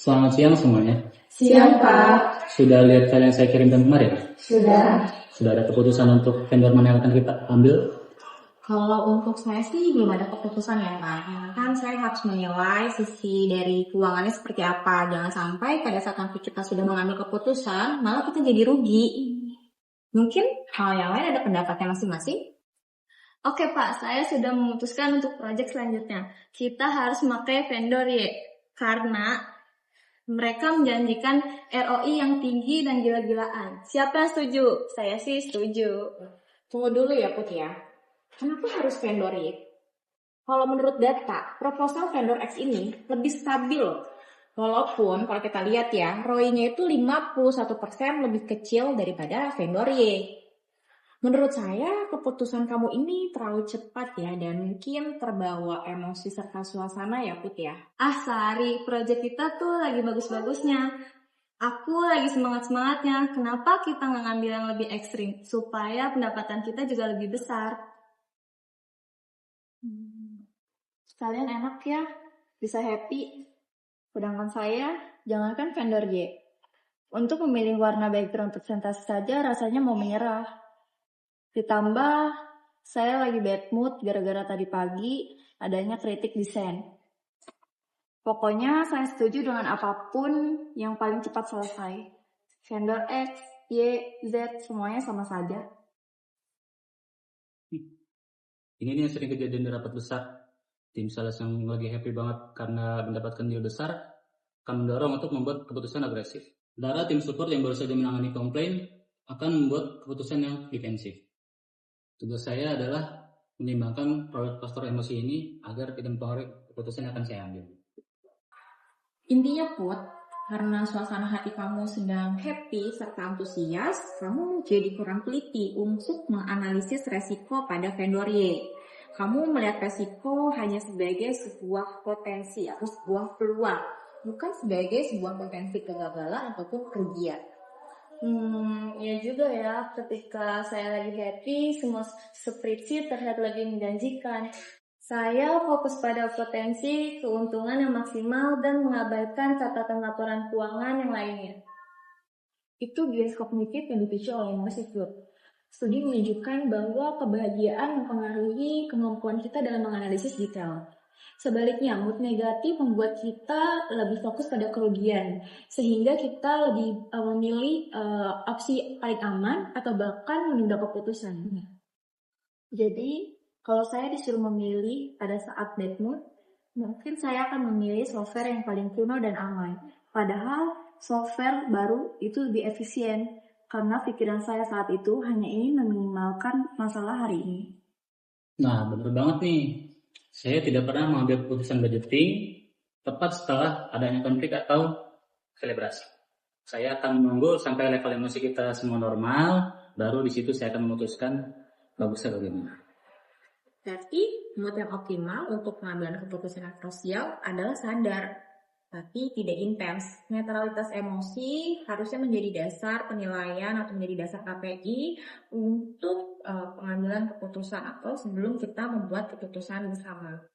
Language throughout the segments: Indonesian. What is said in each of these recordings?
Selamat siang semuanya. Siang, Pak. Sudah lihat file yang saya kirimkan kemarin? Sudah. Sudah ada keputusan untuk vendor mana yang akan kita ambil? Kalau untuk saya sih belum ada keputusan ya Pak. Kan saya harus menilai sisi dari keuangannya seperti apa. Jangan sampai pada saat nanti kita sudah mengambil keputusan, malah kita jadi rugi. Mungkin hal yang lain ada pendapatnya masing-masing. Oke Pak, saya sudah memutuskan untuk proyek selanjutnya. Kita harus memakai vendor Y, karena mereka menjanjikan ROI yang tinggi dan gila-gilaan. Siapa yang setuju? Saya sih setuju. Tunggu dulu ya Put ya. Kenapa harus vendor Y? Kalau menurut data, proposal vendor X ini lebih stabil loh. Walaupun kalau kita lihat ya, ROI-nya itu 51% lebih kecil daripada vendor Y. Menurut saya, keputusan kamu ini terlalu cepat ya, dan mungkin terbawa emosi serta suasana ya Put ya. Sari, proyek kita tuh lagi bagus-bagusnya. Aku lagi semangat-semangatnya. Kenapa kita nggak ngambil yang lebih ekstrim? Supaya pendapatan kita juga lebih besar. Kalian enak ya, bisa happy. Sedangkan saya, jangankan vendor Y. Untuk memilih warna background presentasi saja rasanya mau menyerah. Ditambah, saya lagi bad mood gara-gara tadi pagi adanya kritik desain. Pokoknya saya setuju dengan apapun yang paling cepat selesai. Vendor X, Y, Z, semuanya sama saja. Ini nih yang sering kejadian di rapat besar. Tim sales yang lagi happy banget karena mendapatkan deal besar akan mendorong untuk membuat keputusan agresif. Sementara tim support yang baru saja menangani komplain akan membuat keputusan yang defensif. Tugas saya adalah menimbangkan faktor emosi ini agar tidak mempengaruhi keputusan yang akan saya ambil. Intinya Put, karena suasana hati kamu sedang happy serta antusias, kamu jadi kurang teliti untuk menganalisis resiko pada vendor Y. Kamu melihat resiko hanya sebagai sebuah potensi atau sebuah peluang, bukan sebagai sebuah potensi kegagalan ataupun kerugian. Ya juga ya, ketika saya lagi happy, semua spreadsheet terlihat lebih menjanjikan. Saya fokus pada potensi, keuntungan yang maksimal, dan mengabaikan catatan laporan keuangan yang lainnya. Itu bias kognitif yang dipicu oleh emosi Put. Studi menunjukkan bahwa kebahagiaan mempengaruhi kemampuan kita dalam menganalisis detail. Sebaliknya, mood negatif membuat kita lebih fokus pada kerugian, sehingga kita lebih memilih opsi paling aman atau bahkan menunda keputusan. Jadi, kalau saya disuruh memilih pada saat bad mood, mungkin saya akan memilih software yang paling kuno dan aman. Padahal, software baru itu lebih efisien, karena pikiran saya saat itu hanya ingin meminimalkan masalah hari ini. Nah, benar banget nih. Saya tidak pernah mengambil keputusan budgeting tepat setelah adanya konflik atau selebrasi. Saya akan menunggu sampai level emosi kita semua normal, baru di situ saya akan memutuskan bagusnya bagaimana. Berarti mood yang optimal untuk pengambilan keputusan krusial adalah sadar, tapi tidak intens. Netralitas emosi harusnya menjadi dasar penilaian atau menjadi dasar KPI untuk pengambilan keputusan atau sebelum kita membuat keputusan bersama.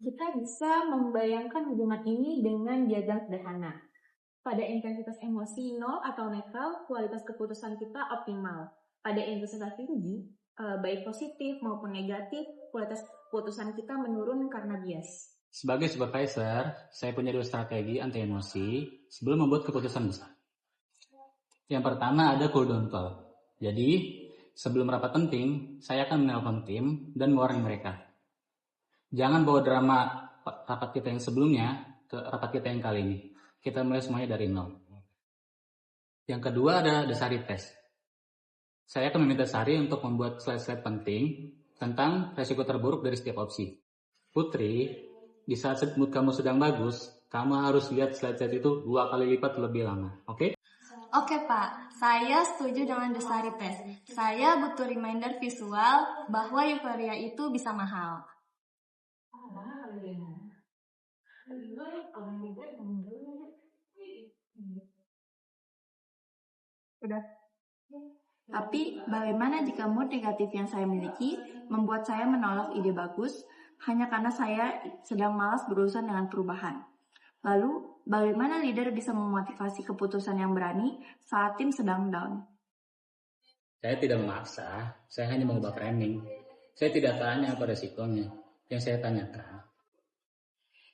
Kita bisa membayangkan hubungan ini dengan diagram sederhana. Pada intensitas emosi 0 atau netral, kualitas keputusan kita optimal. Pada intensitas tinggi, baik positif maupun negatif, kualitas keputusan kita menurun karena bias. Sebagai supervisor, saya punya 2 strategi anti emosi sebelum membuat keputusan besar. Yang pertama ada cool down call. Jadi, sebelum rapat penting, saya akan menelpon tim dan mewarnai mereka. Jangan bawa drama rapat kita yang sebelumnya ke rapat kita yang kali ini. Kita mulai semuanya dari nol. Yang kedua ada Desari Test. Saya akan meminta Sari untuk membuat slide-slide penting tentang resiko terburuk dari setiap opsi. Putri, di saat mood kamu sedang bagus, kamu harus lihat slide-slide itu 2 kali lipat lebih lama. Oke? Oke Pak, saya setuju dengan Desari Test. Saya butuh reminder visual bahwa euforia itu bisa mahal. Tapi bagaimana jika mood negatif yang saya miliki membuat saya menolak ide bagus hanya karena saya sedang malas berurusan dengan perubahan? Lalu, bagaimana leader bisa memotivasi keputusan yang berani saat tim sedang down? Saya tidak memaksa, saya hanya mengubah framing. Saya tidak tanya apa resikonya. Yang saya tanyakan,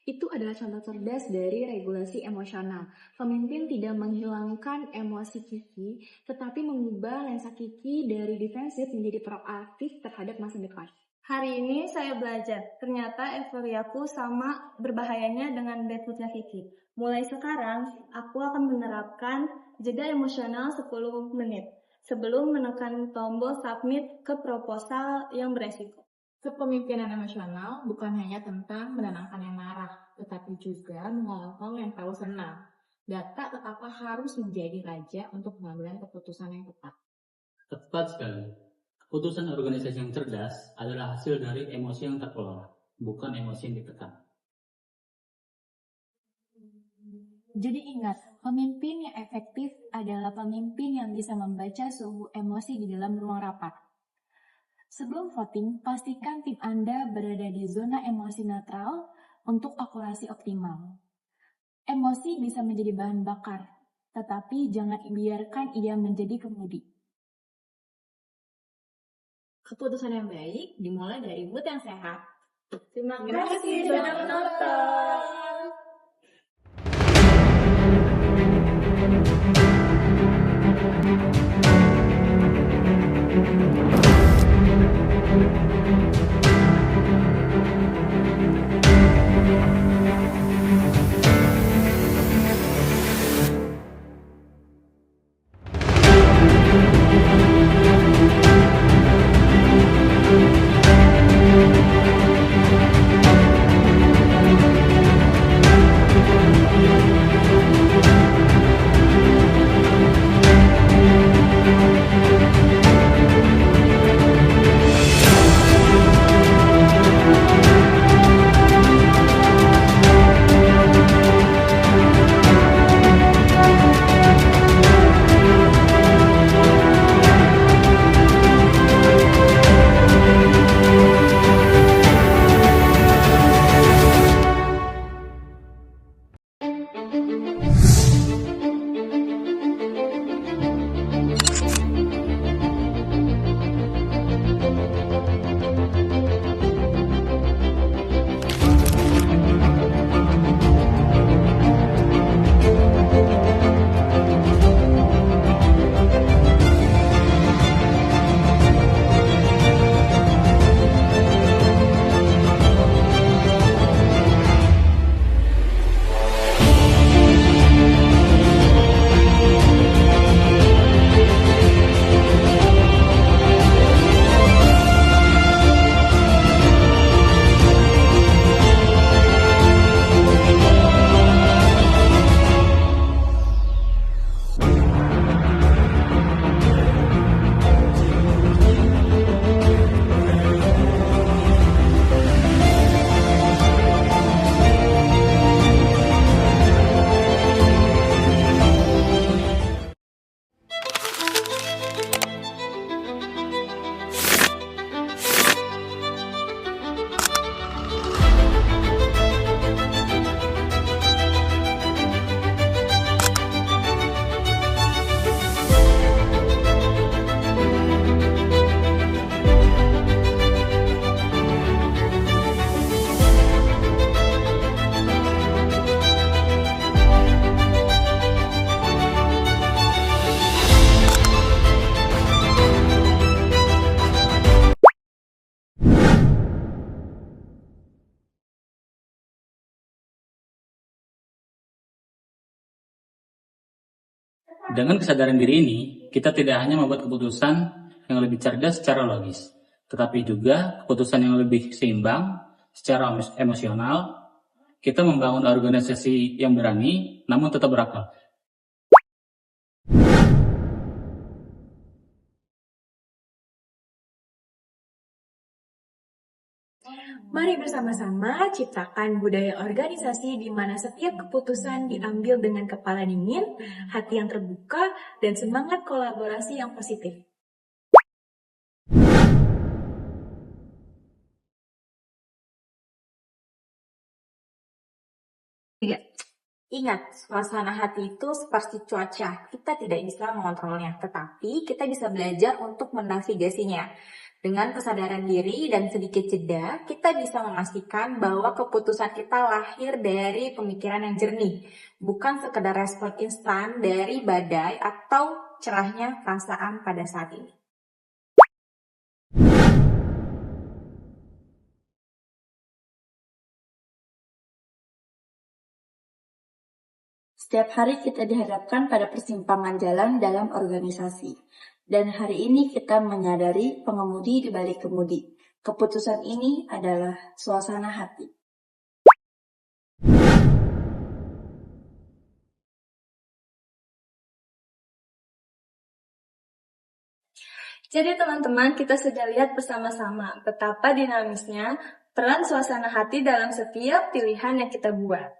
Itu adalah contoh cerdas dari regulasi emosional. Pemimpin tidak menghilangkan emosi Kiki, tetapi mengubah lensa Kiki dari defensif menjadi proaktif terhadap masa depan. Hari ini saya belajar, ternyata euforiaku sama berbahayanya dengan bad moodnya Kiki. Mulai sekarang, aku akan menerapkan jeda emosional 10 menit sebelum menekan tombol submit ke proposal yang beresiko. Kepemimpinan emosional bukan hanya tentang menenangkan yang marah, tetapi juga mengontrol yang tahu senang. Data tetaplah harus menjadi raja untuk pengambilan keputusan yang tepat. tepat sekali. Keputusan organisasi yang cerdas adalah hasil dari emosi yang terkelola, bukan emosi yang ditekan. Jadi ingat, pemimpin yang efektif adalah pemimpin yang bisa membaca suhu emosi di dalam ruang rapat. Sebelum voting, pastikan tim Anda berada di zona emosi netral untuk akurasi optimal. Emosi bisa menjadi bahan bakar, tetapi jangan biarkan ia menjadi kemudi. Keputusan yang baik dimulai dari mood yang sehat. Terima kasih sudah menonton. Dengan kesadaran diri ini, kita tidak hanya membuat keputusan yang lebih cerdas secara logis, tetapi juga keputusan yang lebih seimbang secara emosional. Kita membangun organisasi yang berani, namun tetap berakal. Mari bersama-sama ciptakan budaya organisasi di mana setiap keputusan diambil dengan kepala dingin, hati yang terbuka, dan semangat kolaborasi yang positif. Ingat, suasana hati itu seperti cuaca. Kita tidak bisa mengontrolnya, tetapi kita bisa belajar untuk menavigasinya. Dengan kesadaran diri dan sedikit jeda, kita bisa memastikan bahwa keputusan kita lahir dari pemikiran yang jernih, bukan sekedar respon instan dari badai atau cerahnya perasaan pada saat ini. Setiap hari kita dihadapkan pada persimpangan jalan dalam organisasi. Dan hari ini kita menyadari pengemudi di balik kemudi. Keputusan ini adalah suasana hati. Jadi teman-teman, kita sudah lihat bersama-sama betapa dinamisnya peran suasana hati dalam setiap pilihan yang kita buat.